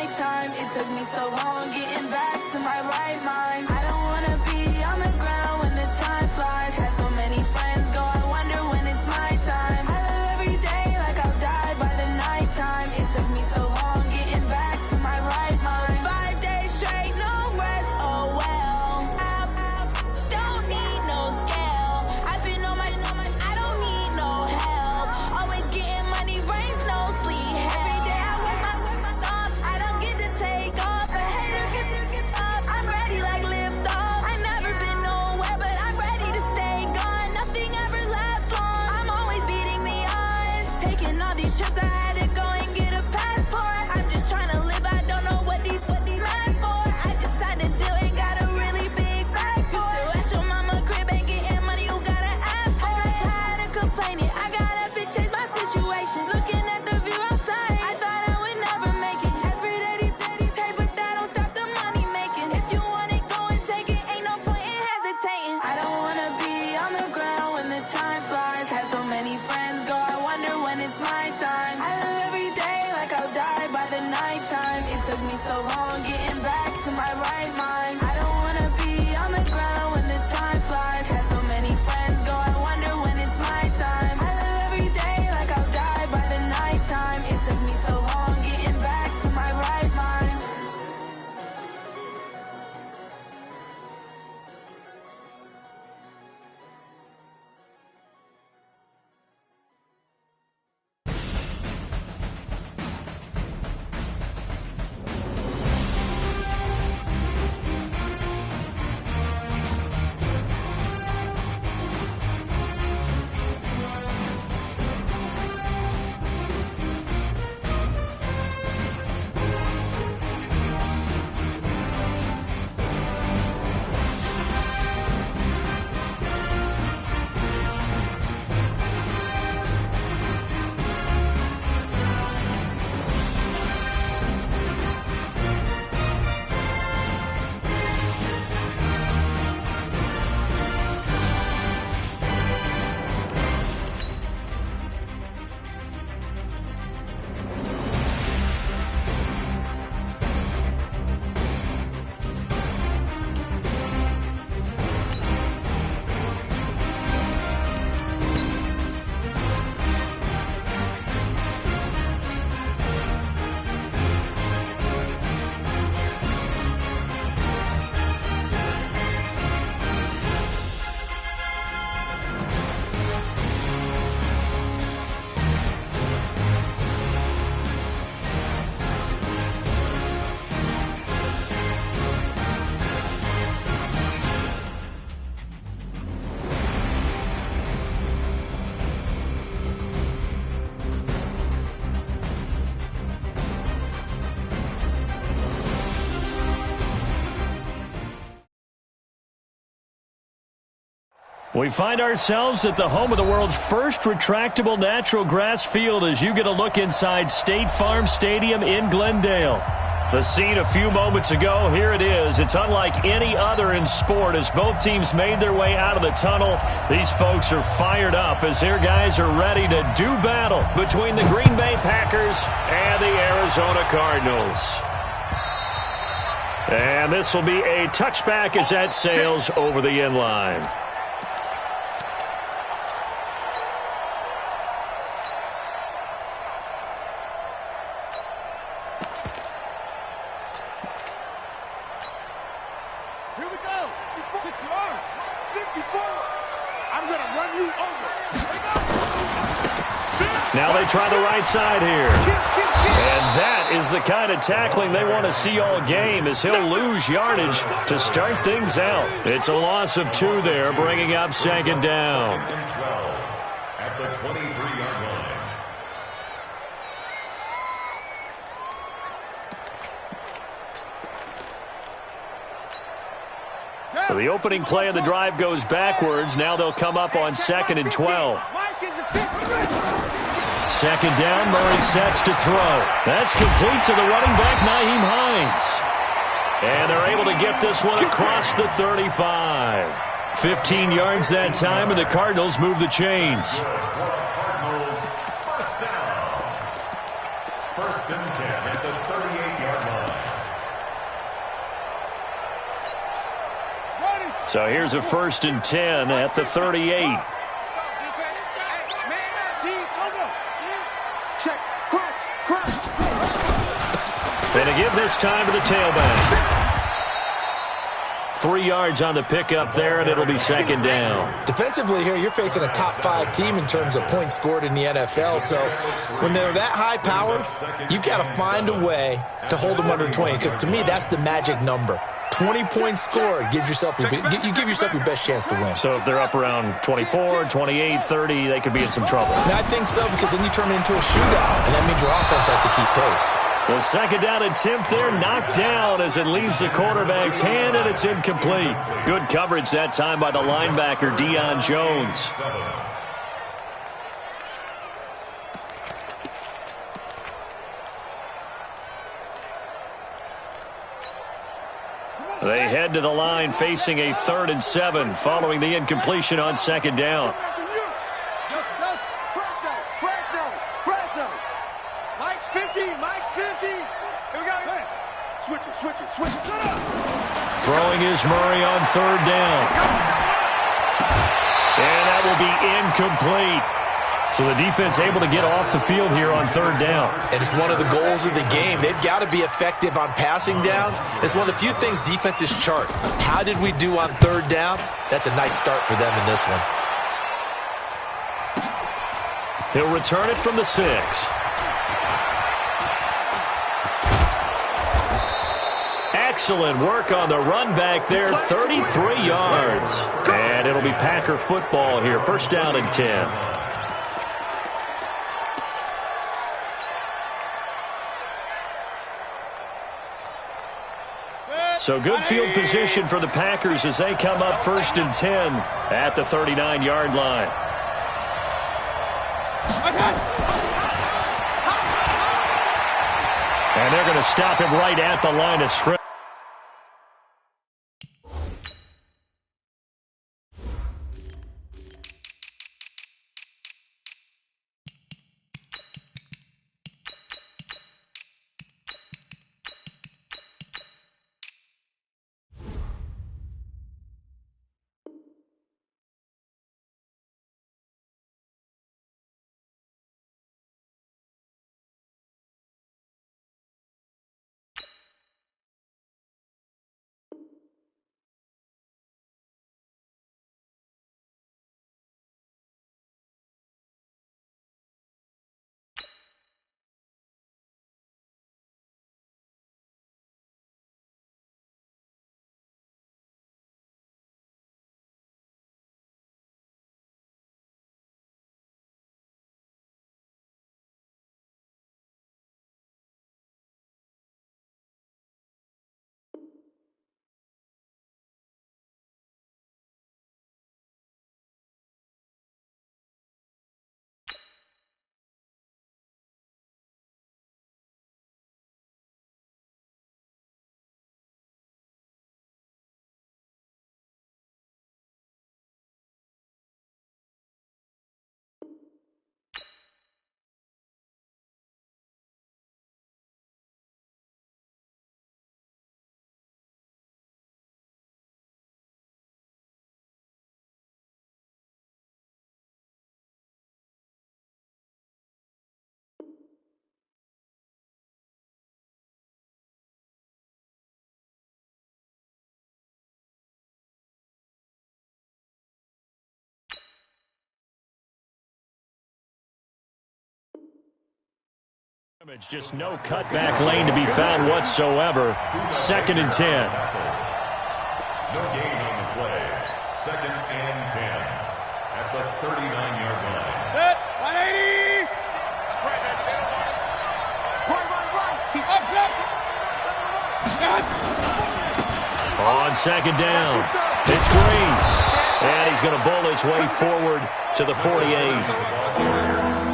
nighttime. It took me so long getting back to my right mind. I don't wanna be on the ground when the time flies. Had so many friends go, I wonder when it's my time. I live every day like I'll die by the nighttime. It took me so long getting back to my right mind. 5 days straight, no rest, oh well. I don't need no scale. I've been on my, I don't need no help. Always getting money, rains, no sleep. Every day I work my thumb, I don't get to take off. A hater get up, I'm ready like lift off. I never been nowhere, but I'm ready to stay gone. Nothing ever lasts long, I'm always beating the odds. Taking all these trips, I had to go and get a passport. I'm just trying to live, I don't know what these mad for. I just had to do it, got a really big bag for it. Still at your mama crib, ain't getting money, you gotta ask for it. I'm tired of complaining, I gotta change my situation. Looking at the view outside, I thought I would never make it. Every day take, but that don't stop the money making. If you want it, go and take it, ain't no point in hesitating. I don't wanna be on the ground when the time flies. Had so many friends go, I wonder when it's my time. I live every day like I'll die by the nighttime. It took me so long getting back to my right mind. I don't wanna be on the ground when the time flies. Had so many friends go, I wonder when it's my time. I live every day like I'll die by the nighttime. It took me so long getting back to my right mind. We find ourselves at the home of the world's first retractable natural grass field as you get a look inside State Farm Stadium in Glendale. The scene a few moments ago, here it is. It's unlike any other in sport as both teams made their way out of the tunnel. These folks are fired up as their guys are ready to do battle between the Green Bay Packers and the Arizona Cardinals. And this will be a touchback as that sails over the end line. Now they try the right side here. And that is the kind of tackling they want to see all game as he'll lose yardage to start things out. It's a loss of 2 there, bringing up second down. At the 23-yard line. So the opening play of the drive goes backwards. Now they'll come up on 2nd and 12. Second down, Murray sets to throw. That's complete to the running back, Nyheim Hines. And they're able to get this one across the 35. 15 yards that time, and the Cardinals move the chains. Cardinals, first down. First and 10 at the 38-yard line. So here's a 1st and 10 at the 38. And to give this time to the tailback. 3 yards on the pickup there, and it'll be 2nd down. Defensively here, you're facing a top 5 team in terms of points scored in the NFL. So when they're that high powered, you've got to find a way to hold them under 20. Because to me, that's the magic number. 20 points scored, you give yourself your best chance to win. So if they're up around 24, 28, 30, they could be in some trouble. And I think so, because then you turn it into a shootout, and that means your offense has to keep pace. The 2nd down attempt there knocked down as it leaves the quarterback's hand, and it's incomplete. Good coverage that time by the linebacker, Deion Jones. They head to the line facing a 3rd and 7 following the incompletion on 2nd down. Mike's 50. Mike's 50. Here we go. Switch it. Throwing is Murray on 3rd down. And that will be incomplete. So the defense able to get off the field here on 3rd down. And it's one of the goals of the game. They've got to be effective on passing downs. It's one of the few things defenses chart. How did we do on 3rd down? That's a nice start for them in this one. He'll return it from the 6. Excellent work on the run back there, 33 yards. And it'll be Packer football here, 1st down and 10. So good field position for the Packers as they come up 1st and 10 at the 39-yard line. And they're going to stop him right at the line of scrimmage. Just no cutback lane to be found whatsoever. 2nd and 10. No gain on the play. 2nd and 10 at the 39-yard line. Set. 180. That's right, man. On 2nd down, it's Green. And he's going to bowl his way forward to the 48.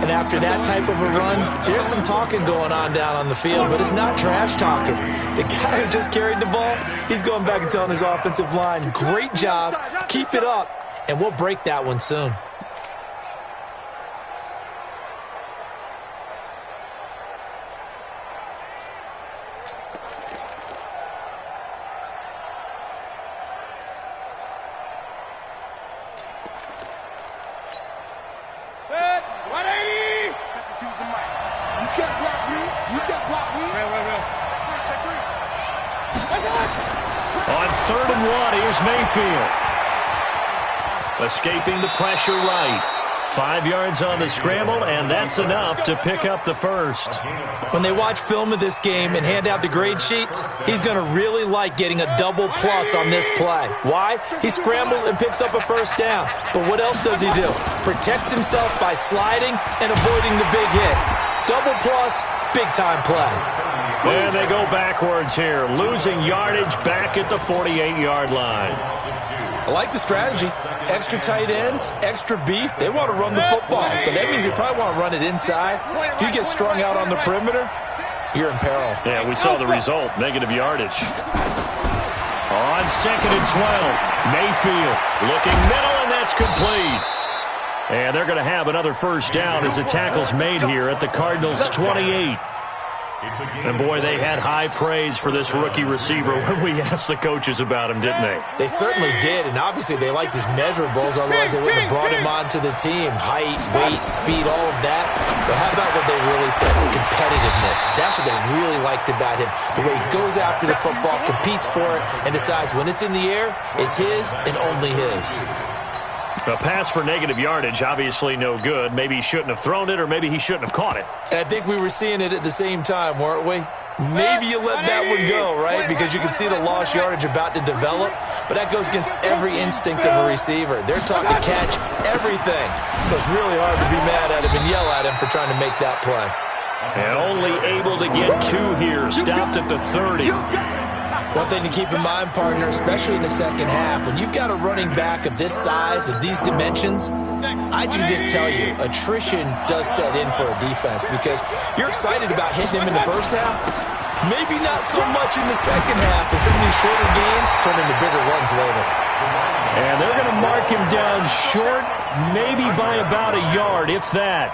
And after that type of a run, there's some talking going on down on the field, but it's not trash talking. The guy who just carried the ball, he's going back and telling his offensive line, great job, keep it up, and we'll break that one soon. On 3rd and 1, here's Mayfield. Escaping the pressure right. 5 yards on the scramble, and that's enough to pick up the first. When they watch film of this game and hand out the grade sheets, he's going to really like getting a double plus on this play. Why? He scrambles and picks up a first down. But what else does he do? Protects himself by sliding and avoiding the big hit. Double plus, big-time play. And they go backwards here, losing yardage back at the 48-yard line. I like the strategy. Extra tight ends, extra beef. They want to run the football, but that means they probably want to run it inside. If you get strung out on the perimeter, you're in peril. Yeah, we saw the result, negative yardage. On 2nd and 12, Mayfield looking middle, and that's complete. And they're going to have another first down as the tackle's made here at the Cardinals' 28. And, boy, they had high praise for this rookie receiver when we asked the coaches about him, didn't they? They certainly did, and obviously they liked his measurables. Otherwise, they wouldn't have brought him onto the team. Height, weight, speed, all of that. But how about what they really said? Competitiveness. That's what they really liked about him. The way he goes after the football, competes for it, and decides when it's in the air, it's his and only his. A pass for negative yardage, obviously no good. Maybe he shouldn't have thrown it, or maybe he shouldn't have caught it. And I think we were seeing it at the same time, weren't we? Maybe you let that one go, right? Because you can see the lost yardage about to develop. But that goes against every instinct of a receiver. They're taught to catch everything. So it's really hard to be mad at him and yell at him for trying to make that play. And only able to get 2 here. Stopped at the 30. One thing to keep in mind, partner, especially in the second half, when you've got a running back of this size, of these dimensions, I can just tell you, attrition does set in for a defense because you're excited about hitting him in the first half. Maybe not so much in the second half, and some of these shorter gains turn into bigger runs later. And they're going to mark him down short, maybe by about a yard, if that.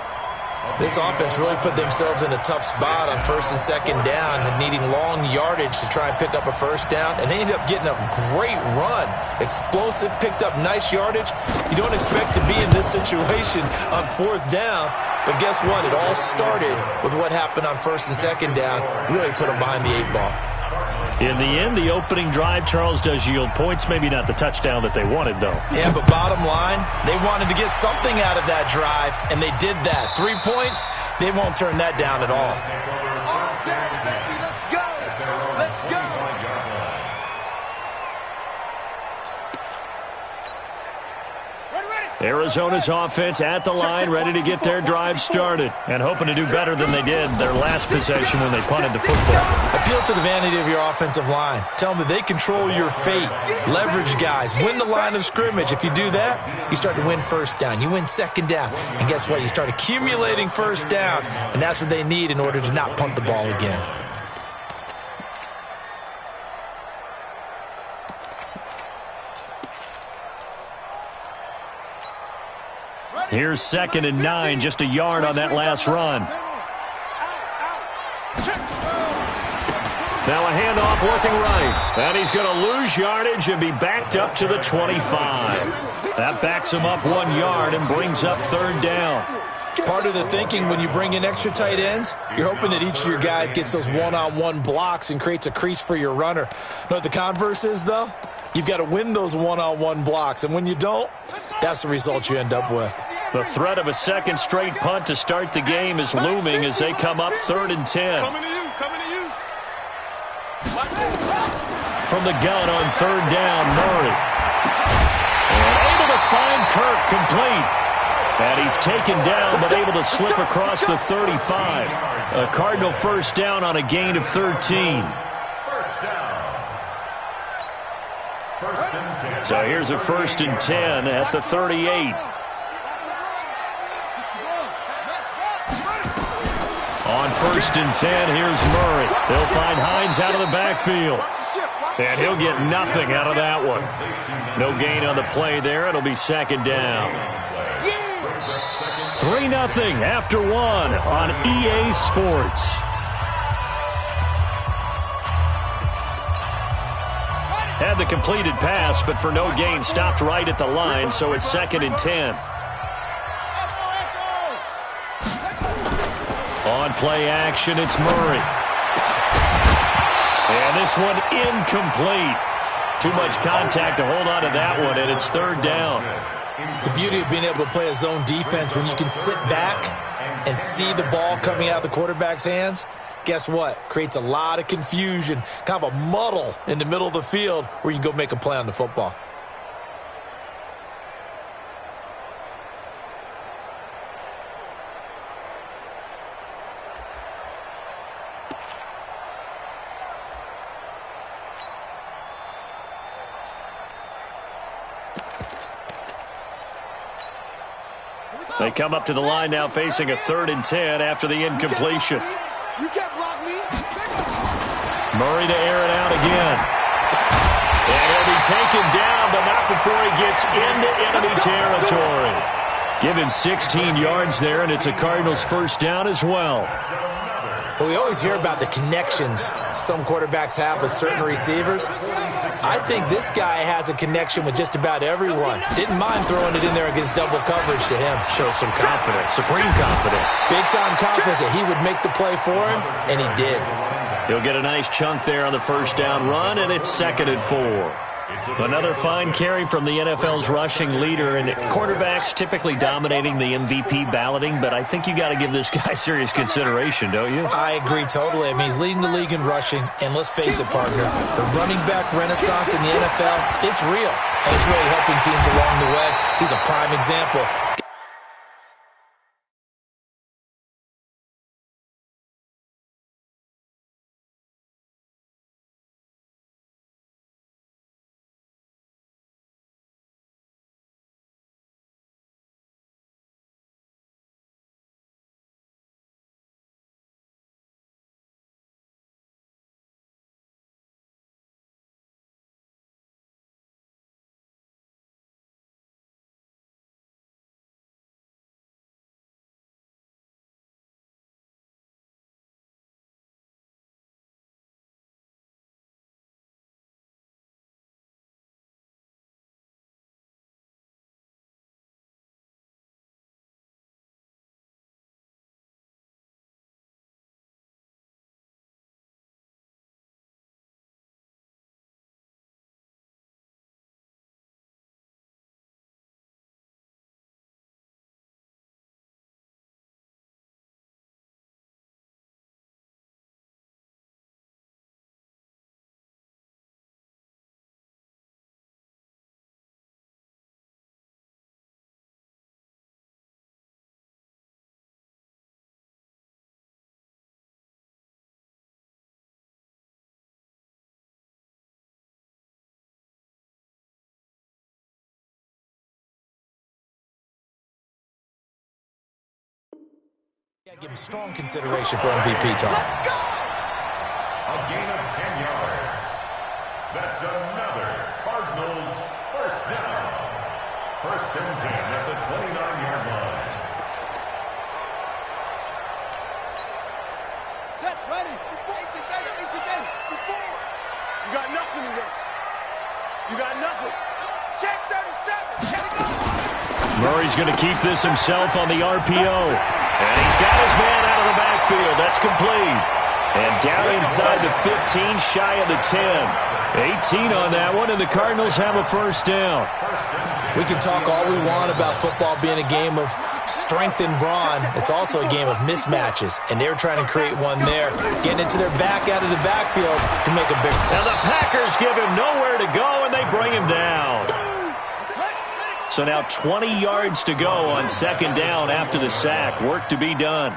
This offense really put themselves in a tough spot on 1st and 2nd down and needing long yardage to try and pick up a first down, and they ended up getting a great run. Explosive, picked up nice yardage. You don't expect to be in this situation on 4th down, but guess what? It all started with what happened on 1st and 2nd down. Really put them behind the 8 ball. In the end, the opening drive, Charles, does yield points. Maybe not the touchdown that they wanted, though. Yeah, but bottom line, they wanted to get something out of that drive, and they did that. 3 points, they won't turn that down at all. Let's go! Arizona's offense at the line, ready to get their drive started, and hoping to do better than they did their last possession when they punted the football. Appeal to the vanity of your offensive line. Tell them that they control your fate. Leverage guys. Win the line of scrimmage. If you do that, you start to win first down. You win second down. And guess what? You start accumulating first downs, and that's what they need in order to not punt the ball again. Here's 2nd and 9, just a yard on that last run. Now a handoff working right. And he's going to lose yardage and be backed up to the 25. That backs him up 1 yard and brings up 3rd down. Part of the thinking when you bring in extra tight ends, you're hoping that each of your guys gets those one-on-one blocks and creates a crease for your runner. You know what the converse is, though? You've got to win those one-on-one blocks, and when you don't, that's the result you end up with. The threat of a second straight punt to start the game is looming as they come up 3rd and 10. Coming to you. From the gun on 3rd down, Murray. And able to find Kirk complete. And he's taken down, but able to slip across the 35. A Cardinal first down on a gain of 13. So here's a 1st and 10 at the 38. On 1st and 10, here's Murray. They'll find Hines out of the backfield. And he'll get nothing out of that one. No gain on the play there. It'll be 2nd down. 3-0 after 1 on EA Sports. Had the completed pass, but for no gain, stopped right at the line, so it's 2nd and 10. On play action, it's Murray. And this this one incomplete. Too much contact to hold on to that one, and it's third down. The beauty of being able to play a zone defense when you can sit back and see the ball coming out of the quarterback's hands, guess what? Creates a lot of confusion, kind of a muddle in the middle of the field where you can go make a play on the football. They come up to the line now facing a 3rd and 10 after the incompletion. You can't block me. Murray to air it out again. And he'll be taken down, but not before he gets into enemy territory. Give him 16 yards there, and it's a Cardinals first down as well. Well, we always hear about the connections some quarterbacks have with certain receivers. I think this guy has a connection with just about everyone. Didn't mind throwing it in there against double coverage to him. Shows some confidence, supreme confidence. Big-time confidence that he would make the play for him, and he did. He'll get a nice chunk there on the first down run, and it's 2nd and 4. Another fine carry from the NFL's rushing leader, and quarterbacks typically dominating the MVP balloting, but I think you got to give this guy serious consideration, don't you? I agree totally. I mean, he's leading the league in rushing, and let's face it, partner, the running back renaissance in the NFL, it's real, and it's really helping teams along the way. He's a prime example. Give him strong consideration for MVP talk. A gain of 10 yards. That's another Cardinals first down. 1st and 10 at the 29-yard line. Set, ready. Before. You got nothing today. You got nothing. Check 37. Check it go. Murray's going to keep this himself on the RPO. And he's got his man out of the backfield. That's complete. And down inside the 15, shy of the 10. 18 on that one, and the Cardinals have a first down. We can talk all we want about football being a game of strength and brawn. It's also a game of mismatches, and they're trying to create one there, getting into their back out of the backfield to make a big play. And the Packers give him nowhere to go, and they bring him down. So now 20 yards to go on 2nd down after the sack. Work to be done.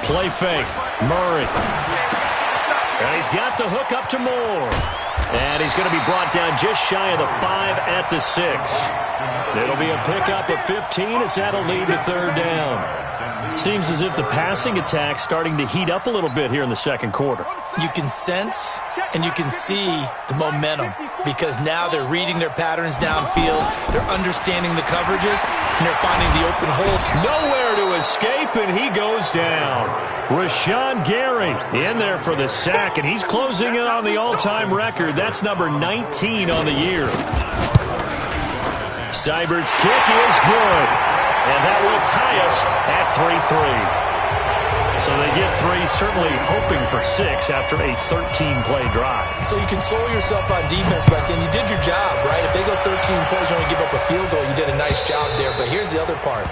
Play fake. Murray. And he's got the hook up to Moore. And he's going to be brought down just shy of the 5 at the 6. It'll be a pickup of 15 as that'll lead to 3rd down. Seems as if the passing attack's starting to heat up a little bit here in the 2nd quarter. You can sense and you can see the momentum because now they're reading their patterns downfield, they're understanding the coverages, and they're finding the open hole. Nowhere to escape, and he goes down. Rashawn Gary in there for the sack, and he's closing in on the all-time record. That's number 19 on the year. Seibert's kick is good, and that will tie us at 3-3. So they get 3, certainly hoping for 6 after a 13-play drive. So you console yourself on defense by saying you did your job, right? If they go 13 plays, you only give up a field goal, you did a nice job there. But here's the other part.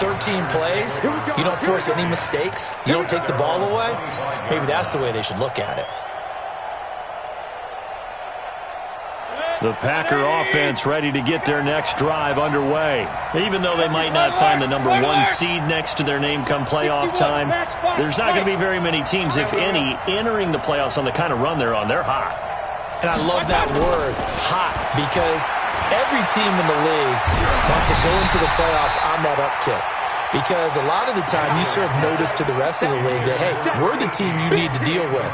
13 plays, you don't force any mistakes, you don't take the ball away. Maybe that's the way they should look at it. The Packer offense ready to get their next drive underway. Even though they might not find the number 1 seed next to their name come playoff time, there's not going to be very many teams, if any, entering the playoffs on the kind of run they're on. They're hot. And I love that word, hot, because every team in the league wants to go into the playoffs on that uptick. Because a lot of the time you serve notice to the rest of the league that, hey, we're the team you need to deal with.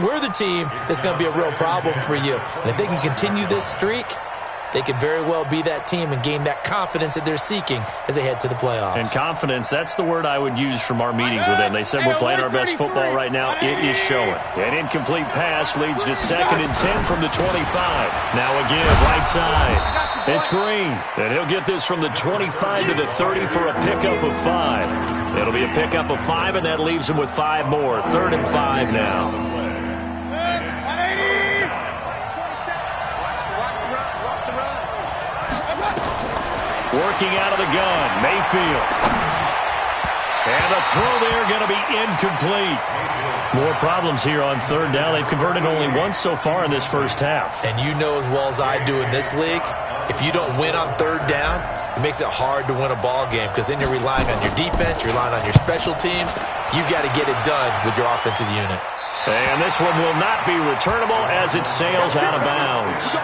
We're the team that's going to be a real problem for you. And if they can continue this streak, they could very well be that team and gain that confidence that they're seeking as they head to the playoffs. And confidence, that's the word I would use from our meetings with them. They said we're playing our best football right now. It is showing. An incomplete pass leads to 2nd and 10 from the 25. Now again, right side. It's Green. And he'll get this from the 25 to the 30 for a pickup of 5. It'll be a pickup of 5, and that leaves him with 5 more. 3rd and 5 now. Working out of the gun, Mayfield. And the throw there going to be incomplete. More problems here on 3rd down. They've converted only once so far in this first half. And you know as well as I do in this league, if you don't win on 3rd down, it makes it hard to win a ball game because then you're relying on your defense, you're relying on your special teams. You've got to get it done with your offensive unit. And this one will not be returnable as it sails out of bounds.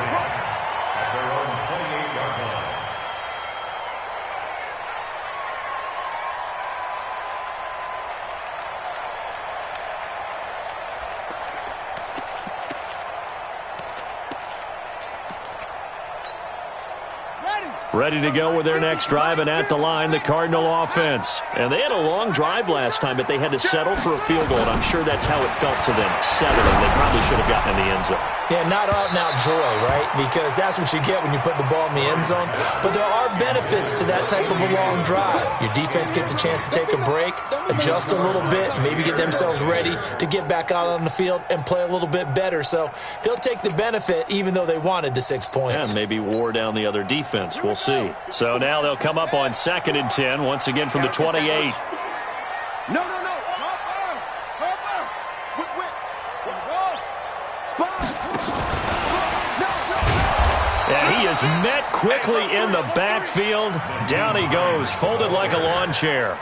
Ready to go with their next drive, and at the line, the Cardinal offense. And they had a long drive last time, but they had to settle for a field goal, and I'm sure that's how it felt to them, settling. They probably should have gotten in the end zone. Yeah, not out-and-out joy, right? Because that's what you get when you put the ball in the end zone. But there are benefits to that type of a long drive. Your defense gets a chance to take a break, adjust a little bit, maybe get themselves ready to get back out on the field and play a little bit better. So they'll take the benefit even though they wanted the 6 points. And maybe wore down the other defense. We'll see. So now they'll come up on 2nd and 10, once again from the 28. No. And he is met quickly in the backfield. Down he goes, folded like a lawn chair.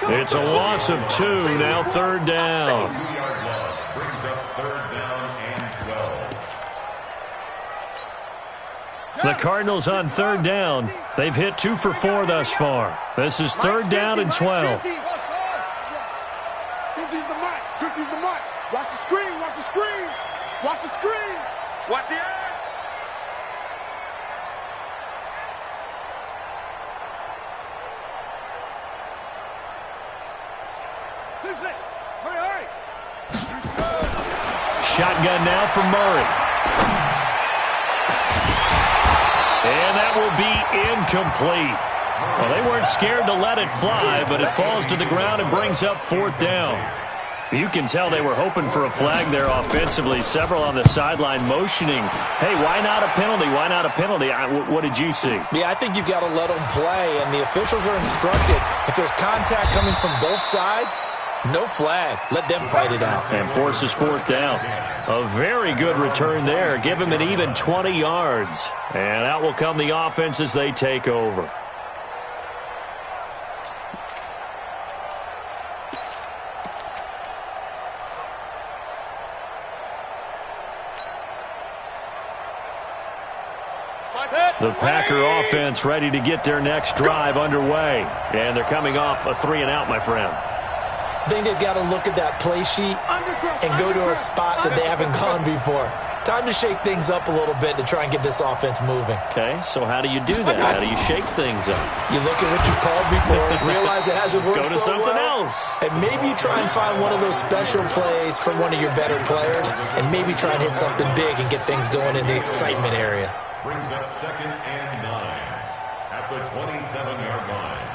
It's a loss of 2, now 3rd down. 2-yard loss brings up 3rd down and 12. The Cardinals on 3rd down. They've hit 2 for 4 thus far. This is 3rd down and 12. 50's the mic. 50's the mic. Watch the screen. Watch the screen. Watch the screen. Watch the edge. Hurry. Shotgun now for Murray. And that will be incomplete. Well, they weren't scared to let it fly, but it falls to the ground and brings up 4th down. You can tell they were hoping for a flag there offensively. Several on the sideline motioning, hey, why not a penalty? Why not a penalty? What did you see? Yeah, I think you've got to let them play, and the officials are instructed. If there's contact coming from both sides, no flag. Let them fight it out. And forces 4th down. A very good return there. Give him an even 20 yards. And out will come the offense as they take over. The Packer offense ready to get their next drive underway. And they're coming off a 3-and-out, my friend. I think they've got to look at that play sheet and go to a spot that they haven't gone before. Time to shake things up a little bit to try and get this offense moving. Okay, so how do you do that? How do you shake things up? You look at what you called before, realize it hasn't worked Go to so something well, else. and maybe you try and find one of those special plays from one of your better players, and maybe try and hit something big and get things going in the excitement area. Brings up 2nd and 9 at the 27-yard line.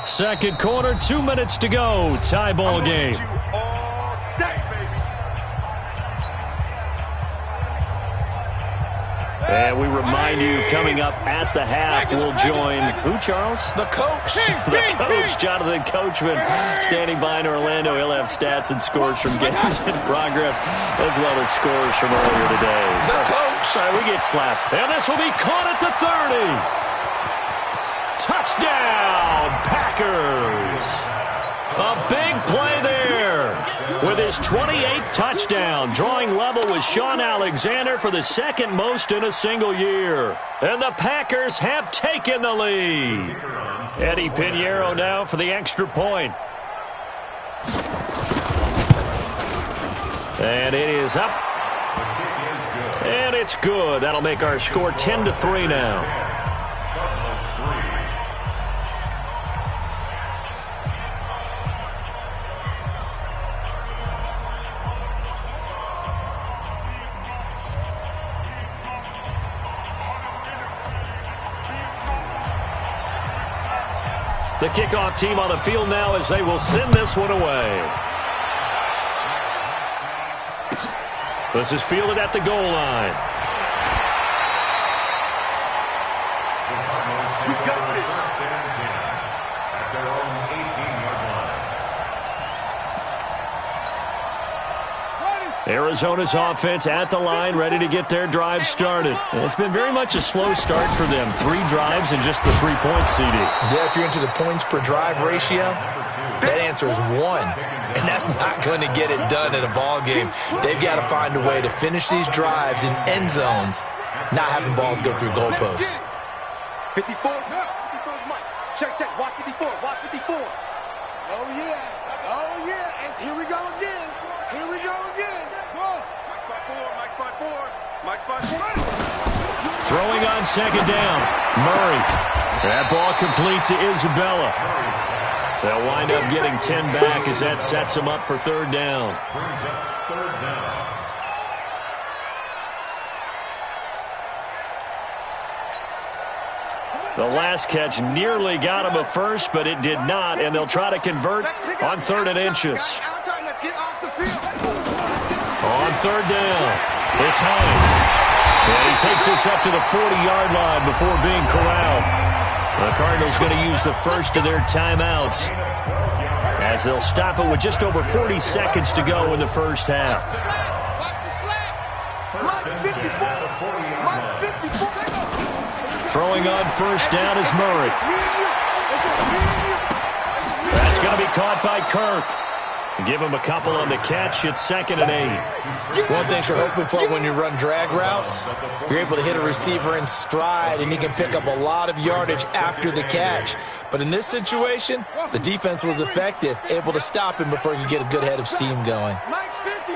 Second quarter, 2 minutes to go. Tie ball game. And we remind you, coming up at the half, we'll join who, Charles? The coach. The coach, Jonathan Coachman, standing by in Orlando. He'll have stats and scores from games in progress, as well as scores from earlier today. The coach. All right, we get slapped. And this will be caught at the 30. Touchdown, Packers. A big play there with his 28th touchdown, drawing level with Sean Alexander for the second most in a single year. And the Packers have taken the lead. Eddie Pinheiro now for the extra point. And it is up. And it's good. That'll make our score 10-3 now. The kickoff team on the field now as they will send this one away. This is fielded at the goal line. At their own 18-yard line. Arizona's offense at the line, ready to get their drive started. And it's been very much a slow start for them. 3 drives and just the 3 points, CD. Yeah, if you're into the points per drive ratio, that answer is 1. And that's not going to get it done in a ball game. They've got to find a way to finish these drives in end zones, not having balls go through goalposts. 54. Check. Watch 54. Watch 54. Oh, yeah. Oh, yeah. And here we go again. Here we go again. Go on. Mike spot 4. Throwing on second down. Murray. That ball complete to Isabella. They'll wind up getting 10 back as that sets them up for third down. Brings up third down. The last catch nearly got him a first, but it did not, and they'll try to convert on 3rd and inches. On third down, it's Hines. And he takes this up to the 40-yard line before being corralled. The Cardinals going to use the first of their timeouts as they'll stop it with just over 40 seconds to go in the first half. Throwing on first down is Murray. That's going to be caught by Kirk. Give him a couple on the catch. It's 2nd and 8. One thing you're hoping for when you run drag routes, you're able to hit a receiver in stride, and he can pick up a lot of yardage after the catch. But in this situation, the defense was effective, able to stop him before he could get a good head of steam going. Mike's 50.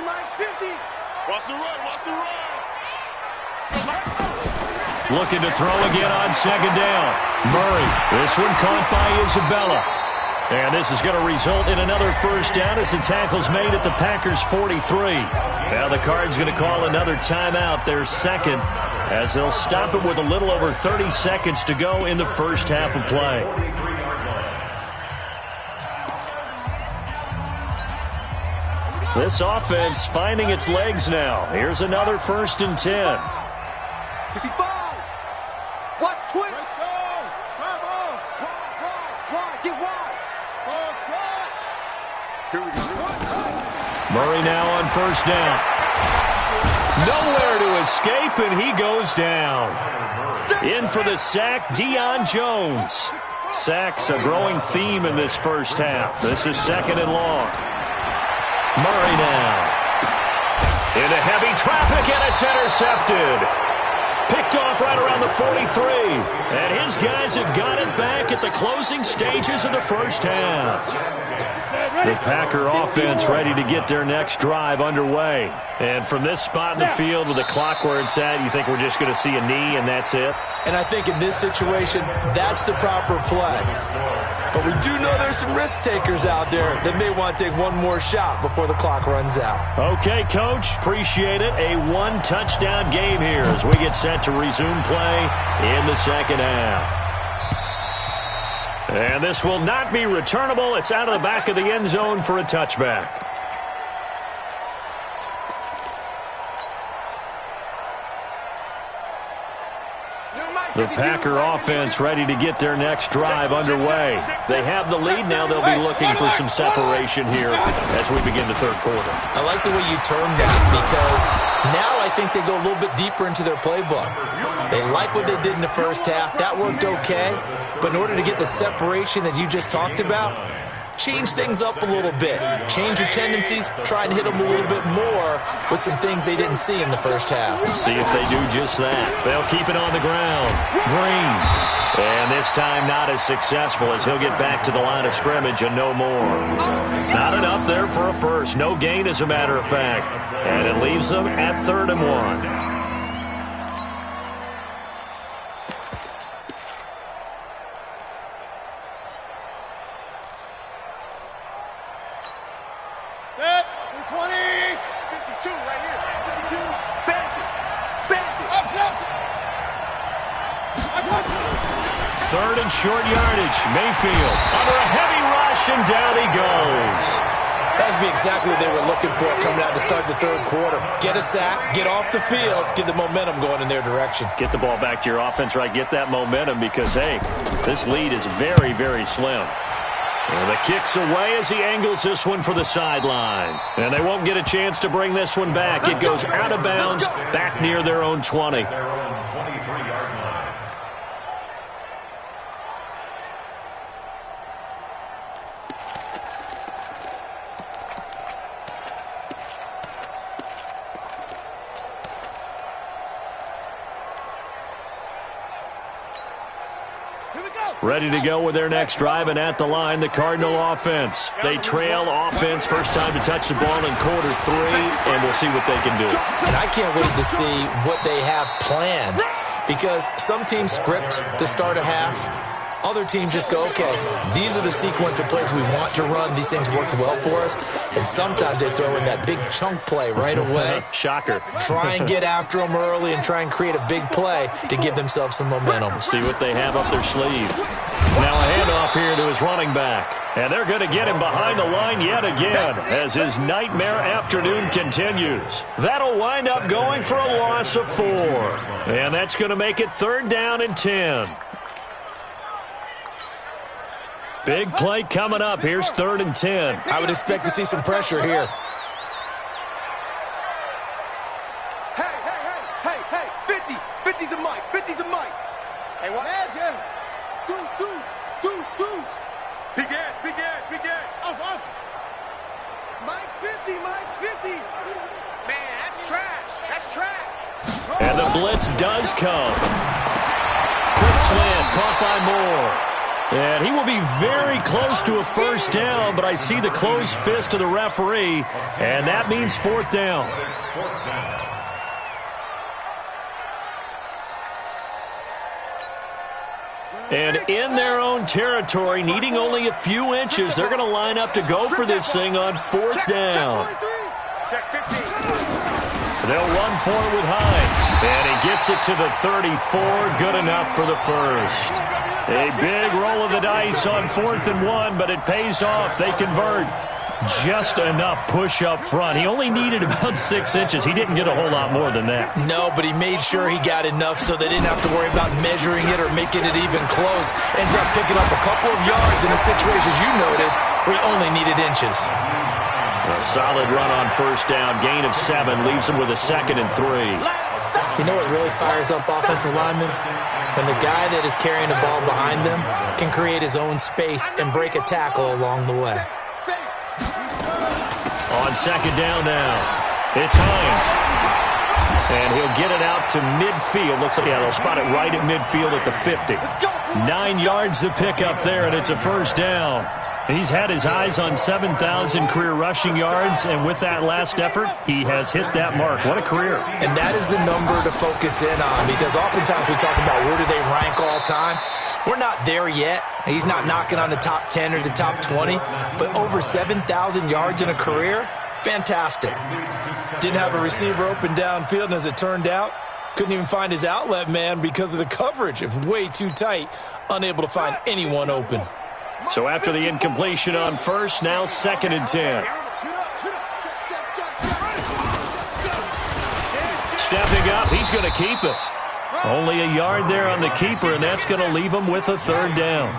Watch the run. Looking to throw again on second down. Murray. This one caught by Isabella. And this is going to result in another first down as the tackle's made at the Packers' 43. Now the Cards going to call another timeout, their second, as they'll stop it with a little over 30 seconds to go in the first half of play. This offense finding its legs now. Here's another 1st and 10. 55. Watch twist. Get wide. Here we go. Murray now on first down. Nowhere to escape, and he goes down. In for the sack, Deion Jones. Sacks a growing theme in this first half. This is 2nd and long. Murray now. Into heavy traffic, and it's intercepted. Picked off right around the 43. And his guys have got it back at the closing stages of the first half. The Packer offense ready to get their next drive underway. And from this spot in the field with the clock where it's at, you think we're just going to see a knee and that's it? And I think in this situation, that's the proper play. But we do know there's some risk takers out there that may want to take one more shot before the clock runs out. Okay, Coach. Appreciate it. A 1-touchdown game here as we get set to resume play in the second half. And this will not be returnable. It's out of the back of the end zone for a touchback. The Packer offense ready to get their next drive underway. They have the lead now. They'll be looking for some separation here as we begin the third quarter. I like the way you termed that because now I think they go a little bit deeper into their playbook. They like what they did in the first half. That worked okay. But in order to get the separation that you just talked about, change things up a little bit. Change your tendencies. Try and hit them a little bit more with some things they didn't see in the first half. See if they do just that. They'll keep it on the ground. Green. And this time not as successful as he'll get back to the line of scrimmage and no more. Not enough there for a first. No gain, as a matter of fact. And it leaves them at 3rd and 1. Short yardage. Mayfield under a heavy rush, and down he goes. That would be exactly what they were looking for coming out to start the third quarter. Get a sack, get off the field, get the momentum going in their direction. Get the ball back to your offense, right? Get that momentum because, hey, this lead is very, very slim. And the kick's away as he angles this one for the sideline. And they won't get a chance to bring this one back. It goes out of bounds, back near their own 20. Ready to go with their next drive, and at the line, the Cardinal offense. They trail offense, first time to touch the ball in quarter 3, and we'll see what they can do. And I can't wait to see what they have planned, because some teams script to start a half. Other teams just go, okay, these are the sequence of plays we want to run. These things worked well for us. And sometimes they throw in that big chunk play right away. Shocker. Try and get after them early and try and create a big play to give themselves some momentum. See what they have up their sleeve. Now a handoff here to his running back. And they're going to get him behind the line yet again as his nightmare afternoon continues. That'll wind up going for a loss of 4. And that's going to make it 3rd down and 10. Big play coming up. Here's 3rd and 10. I would expect to see some pressure here. Hey, 50. 50's the mic. 50's the mic. Hey, what? Imagine. Deuce. Big Ed. Off. Mike's 50. Man, that's trash. And the blitz does come. Quick slant, caught by Moore. And he will be very close to a first down, but I see the closed fist of the referee, and that means 4th down. And in their own territory, needing only a few inches, they're going to line up to go for this thing on 4th down. They'll run for it with Hines, and he gets it to the 34, good enough for the first. A big roll of the dice on 4th and 1, but it pays off. They convert. Just enough push up front. He only needed about 6 inches. He didn't get a whole lot more than that. No, but he made sure he got enough so they didn't have to worry about measuring it or making it even close. Ends up picking up a couple of yards in a situation, as you noted, where he only needed inches. A solid run on first down. Gain of 7 leaves him with a 2nd and 3. You know what really fires up offensive linemen? When the guy that is carrying the ball behind them can create his own space and break a tackle along the way. On 2nd down now, it's Hines. And he'll get it out to midfield. Looks like, yeah, they'll spot it right at midfield at the 50. 9 yards to pick up there, and it's a first down. He's had his eyes on 7,000 career rushing yards, and with that last effort, he has hit that mark. What a career. And that is the number to focus in on, because oftentimes we talk about where do they rank all time. We're not there yet. He's not knocking on the top 10 or the top 20, but over 7,000 yards in a career, fantastic. Didn't have a receiver open downfield, and as it turned out, couldn't even find his outlet man because of the coverage. It was way too tight, unable to find anyone open. So after the incompletion on first, now 2nd and 10. Stepping up, he's going to keep it. Only a yard there on the keeper, and that's going to leave him with a 3rd down.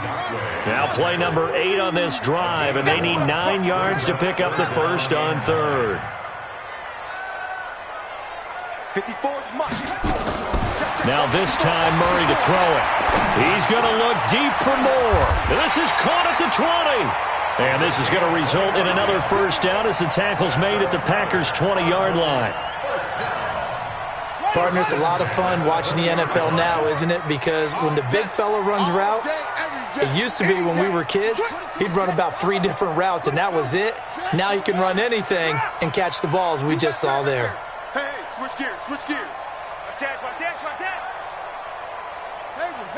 Now play number 8 on this drive, and they need 9 yards to pick up the first on 3rd. 54 Mike. Now this time Murray to throw it. He's going to look deep for more. This is caught at the 20. And this is going to result in another 1st down as the tackle's made at the Packers' 20-yard line. Partner, it's a lot of fun watching the NFL now, isn't it? Because when the big fella runs routes, it used to be when we were kids, he'd run about 3 different routes, and that was it. Now he can run anything and catch the balls we just saw there. Hey, switch gears, switch gears. Watch out, watch out, watch out. Hayward.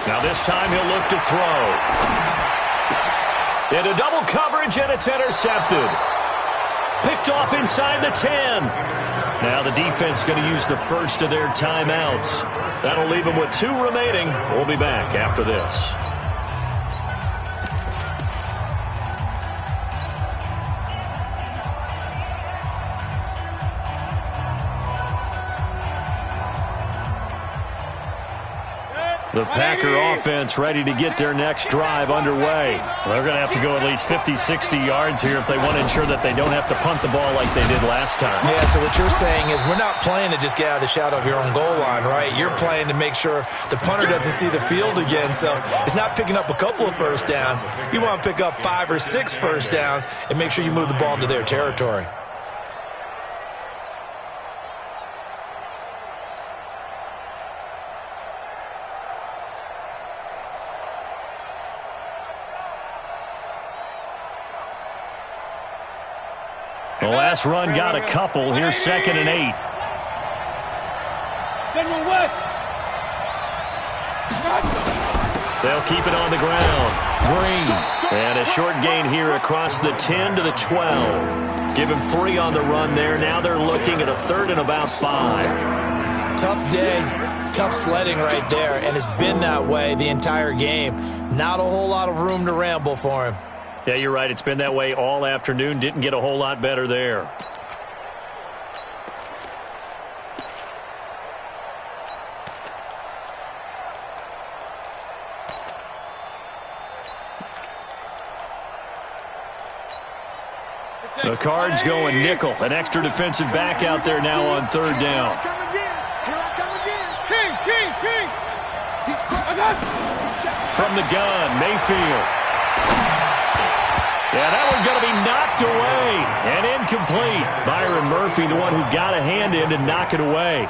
Now this time he'll look to throw. Into double coverage, and it's intercepted. Picked off inside the 10. Now the defense going to use the first of their timeouts. That'll leave them with 2 remaining. We'll be back after this. The Packer offense ready to get their next drive underway. They're going to have to go at least 50, 60 yards here if they want to ensure that they don't have to punt the ball like they did last time. Yeah, so what you're saying is we're not playing to just get out of the shadow of your own goal line, right? You're playing to make sure the punter doesn't see the field again. So it's not picking up a couple of 1st downs. You want to pick up 5 or 6 1st downs and make sure you move the ball into their territory. The last run got a couple. Here's 2nd and 8. They'll keep it on the ground. Green. And a short gain here across the 10 to the 12. Give him 3 on the run there. Now they're looking at a 3rd and about 5. Tough day, tough sledding right there, and it's been that way the entire game. Not a whole lot of room to ramble for him. Yeah, you're right. It's been that way all afternoon. Didn't get a whole lot better there. The Cards going nickel. An extra defensive back out there now on 3rd down. From the gun, Mayfield. Yeah, that one's going to be knocked away and incomplete. Byron Murphy, the one who got a hand in to knock it away.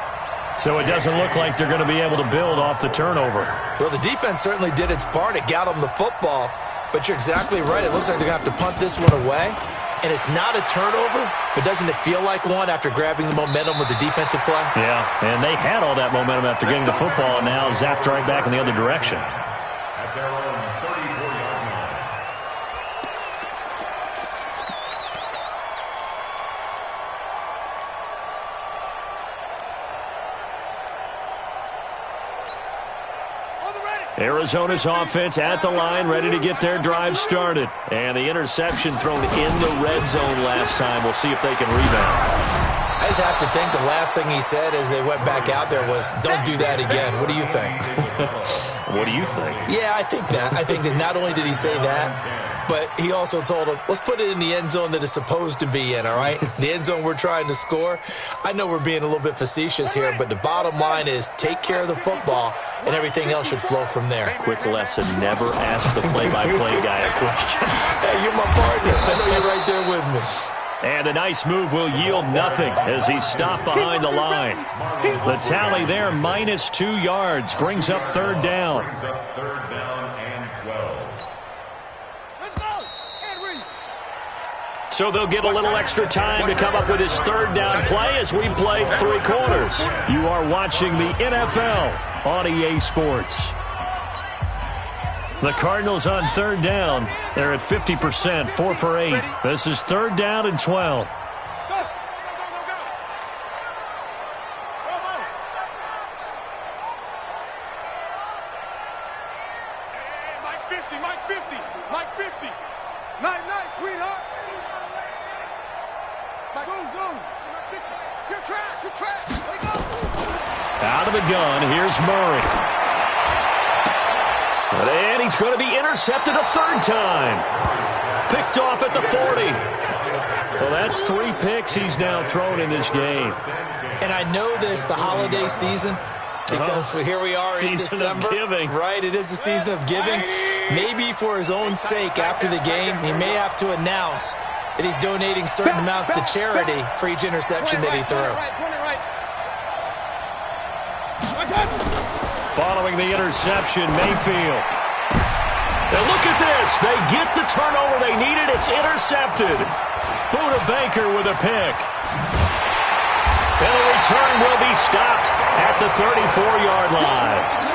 So it doesn't look like they're going to be able to build off the turnover. Well, the defense certainly did its part. It got them the football. But you're exactly right. It looks like they're going to have to punt this one away. And it's not a turnover, but doesn't it feel like one after grabbing the momentum with the defensive play? Yeah, and they had all that momentum after getting the football, and now zapped right back in the other direction. At their own 34-yard line. Arizona's offense at the line, ready to get their drive started. And the interception thrown in the red zone last time. We'll see if they can rebound. I just have to think the last thing he said as they went back out there was, don't do that again. What do you think? What do you think? Yeah, I think that. I think that not only did he say that, but he also told him, let's put it in the end zone that it's supposed to be in, all right? The end zone we're trying to score. I know we're being a little bit facetious here, but the bottom line is take care of the football, and everything else should flow from there. Quick lesson, never ask the play-by-play guy a question. Hey, you're my partner. I know you're right there with me. And a nice move will yield nothing as he's stopped behind the line. The tally there, minus 2 yards, brings up 3rd down. Brings up 3rd down and 12. Let's go. Henry. So they'll get a little extra time to come up with his 3rd down play as we played 3 quarters. You are watching the NFL on EA Sports. The Cardinals on 3rd down. They're at 50%, 4 for 8. This is 3rd down and 12. 50, Mike 50, Mike 50. Night, sweetheart. Zoom. Your track. Let it go. Out of the gun, here's Murray. And he's going to be intercepted a third time. Picked off at the 40. So that's 3 picks he's now thrown in this game. And I know this, the holiday season, because here we are in December. Season of giving. Right, it is the season of giving. Maybe for his own sake after the game, he may have to announce that he's donating certain amounts to charity for each interception that he threw. Following the interception, Mayfield. And look at this. They get the turnover they needed. It's intercepted. Buda Baker with a pick. And the return will be stopped at the 34-yard line.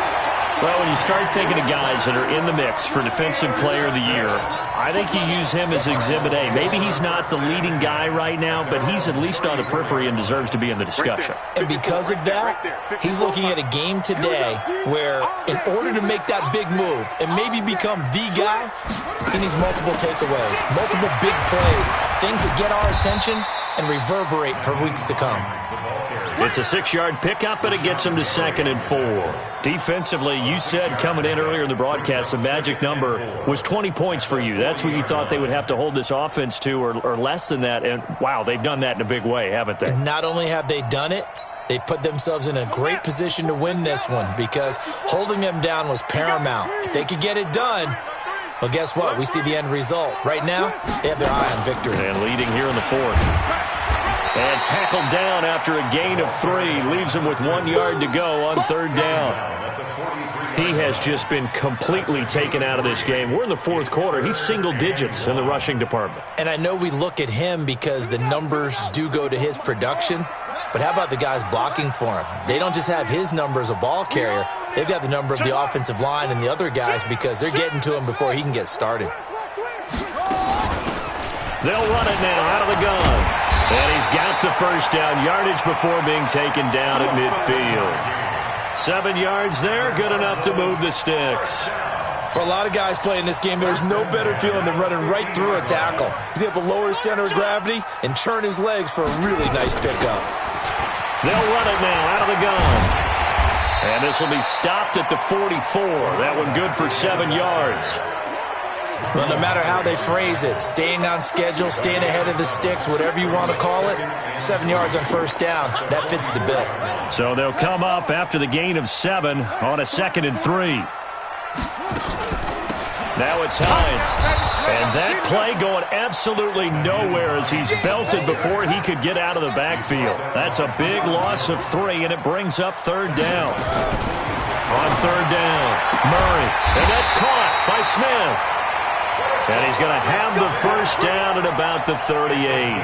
Well, when you start thinking of guys that are in the mix for Defensive Player of the Year, I think you use him as Exhibit A. Maybe he's not the leading guy right now, but he's at least on the periphery and deserves to be in the discussion. And because of that, he's looking at a game today where in order to make that big move and maybe become the guy, he needs multiple takeaways, multiple big plays, things that get our attention and reverberate for weeks to come. It's a 6-yard pickup, and it gets him to 2nd and 4. Defensively, you said coming in earlier in the broadcast, the magic number was 20 points for you. That's what you thought they would have to hold this offense to, or less than that. And, wow, they've done that in a big way, haven't they? And not only have they done it, they put themselves in a great position to win this one because holding them down was paramount. If they could get it done, well, guess what? We see the end result. Right now, they have their eye on victory. And leading here in the 4th. And tackled down after a gain of 3. Leaves him with 1 yard to go on 3rd down. He has just been completely taken out of this game. We're in the 4th quarter. He's single digits in the rushing department. And I know we look at him because the numbers do go to his production. But how about the guys blocking for him? They don't just have his number as a ball carrier. They've got the number of the offensive line and the other guys because they're getting to him before he can get started. They'll run it now out of the gun. And he's got the first down yardage before being taken down at midfield. 7 yards there, good enough to move the sticks. For a lot of guys playing this game, there's no better feeling than running right through a tackle. He's able to lower his center of gravity and turn his legs for a really nice pickup. They'll run it now out of the gun. And this will be stopped at the 44. That one good for 7 yards. Well, no matter how they phrase it, staying on schedule, staying ahead of the sticks, whatever you want to call it, 7 yards on first down, that fits the bill. So they'll come up after the gain of 7 on a 2nd and 3. Now it's Hines. And that play going absolutely nowhere as he's belted before he could get out of the backfield. That's a big loss of 3, and it brings up 3rd down. On 3rd down, Murray. And that's caught by Smith. And he's going to have the first down at about the 38.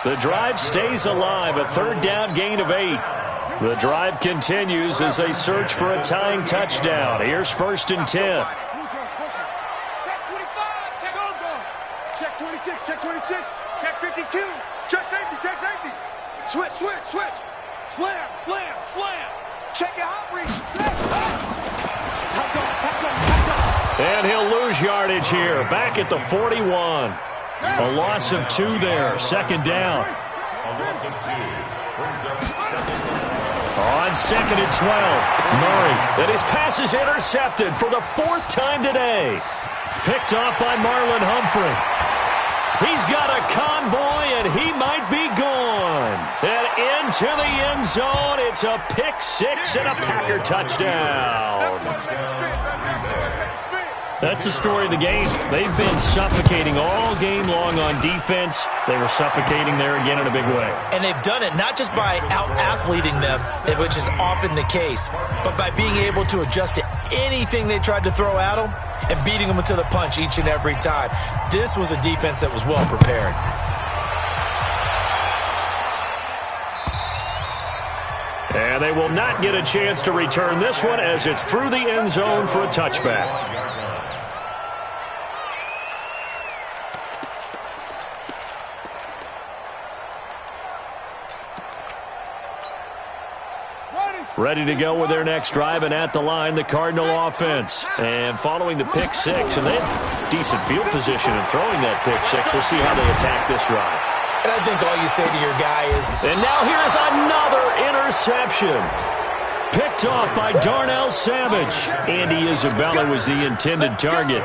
The drive stays alive, a 3rd down gain of 8. The drive continues as they search for a tying touchdown. Here's 1st and 10. Check 26, check 26, check 52, check safety. Switch. Slam. Check your hot read. And he'll lose yardage here. Back at the 41. A loss of 2 there. 2nd down. On 2nd and 12. Murray. And his pass is intercepted for the 4th time today. Picked off by Marlon Humphrey. He's got a convoy, and he might be gone. And into the end zone, it's a pick 6 and a Packer touchdown. That's the story of the game. They've been suffocating all game long on defense. They were suffocating there again in a big way. And they've done it not just by out-athleting them, which is often the case, but by being able to adjust to anything they tried to throw at them and beating them to the punch each and every time. This was a defense that was well prepared. And they will not get a chance to return this one as it's through the end zone for a touchback. Ready. Ready to go with their next drive, and at the line, the Cardinal offense. And following the pick six, and they have decent field position in throwing that pick six. We'll see how they attack this drive. And I think all you say to your guy is... And now here's another interception. Picked off by Darnell Savage. Andy Isabella was the intended target.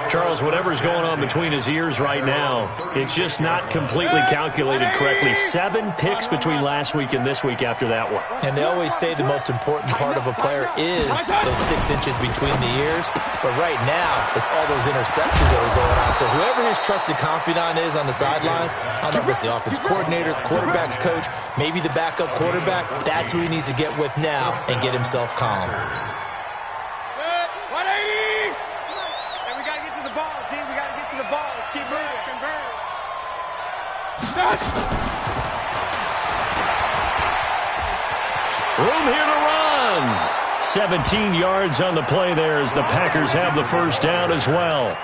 Charles, whatever's going on between his ears right now, it's just not completely calculated correctly. 7 picks between last week and this week after that one. And they always say the most important part of a player is those 6 inches between the ears. But right now, it's all those interceptions that are going on. So whoever his trusted confidant is on the sidelines, I don't know if it's the offense coordinator, the quarterback's coach, maybe the backup quarterback, that's who he needs to get with now and get himself calm. 180! And we got to get to the ball, team. We got to get to the ball. Let's keep moving. Room here to run. 17 yards on the play there as the Packers have the first down as well.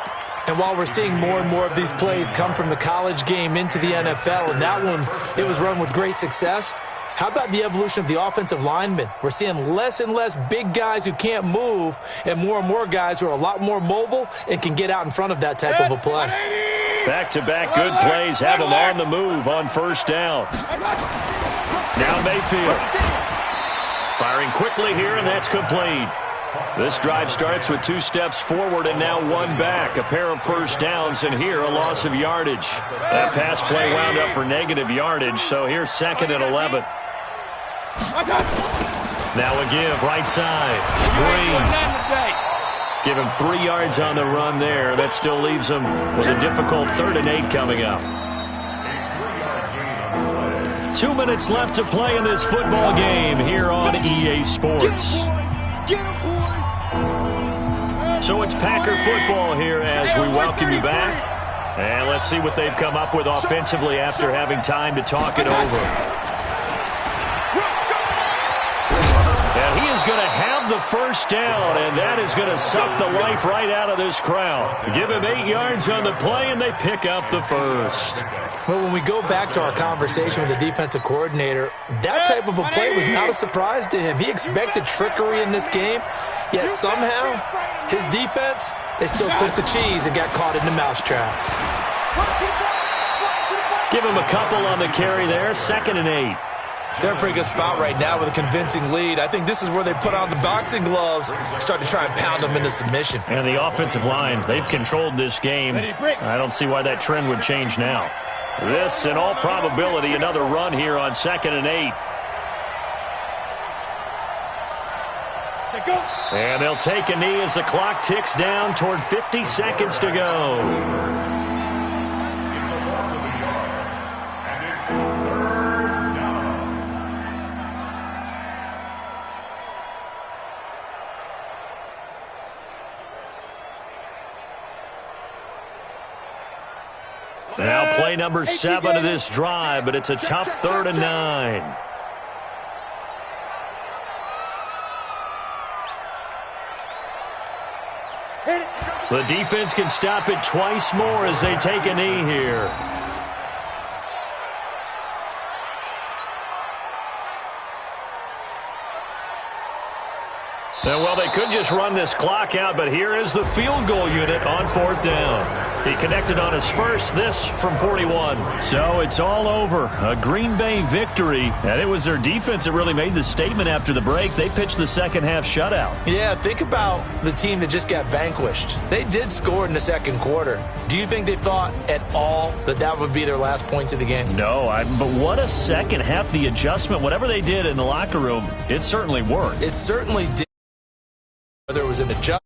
And while we're seeing more and more of these plays come from the college game into the NFL, and that one, it was run with great success, how about the evolution of the offensive linemen? We're seeing less and less big guys who can't move and more guys who are a lot more mobile and can get out in front of that type of a play. Back-to-back good plays have them on the move on first down. Now Mayfield. Firing quickly here, and that's complete. This drive starts with 2 steps forward and now 1 back. A pair of first downs, and here a loss of yardage. That pass play wound up for negative yardage, so here's 2nd and 11. Now a give, right side. Green. Give him 3 yards on the run there. That still leaves him with a difficult 3rd and 8 coming up. 2 minutes left to play in this football game here on EA Sports. So it's Packer football here as we welcome you back. And let's see what they've come up with offensively after having time to talk it over. And he is going to have the first down, and that is going to suck the life right out of this crowd. Give him 8 yards on the play, and they pick up the first. Well, when we go back to our conversation with the defensive coordinator, that type of a play was not a surprise to him. He expected trickery in this game, yet somehow his defense, they still took the cheese and got caught in the mousetrap. Give him a couple on the carry there, 2nd and 8. They're in a pretty good spot right now with a convincing lead. I think this is where they put on the boxing gloves, start to try and pound them into submission. And the offensive line, they've controlled this game. I don't see why that trend would change now. This, in all probability, another run here on 2nd and 8. And they'll take a knee as the clock ticks down toward 50 seconds to go. It's a loss of a yard, and it's 3rd down. Now play number 7 of this drive, but it's a tough 3rd and 9. The defense can stop it twice more as they take a knee here. And, well, they could just run this clock out, but here is the field goal unit on 4th down. He connected on his first, this from 41. So it's all over. A Green Bay victory, and it was their defense that really made the statement after the break. They pitched the second-half shutout. Yeah, think about the team that just got vanquished. They did score in the 2nd quarter. Do you think they thought at all that that would be their last points of the game? No, but what a second half. The adjustment, whatever they did in the locker room, it certainly worked. It certainly did. Whether it was an adjustment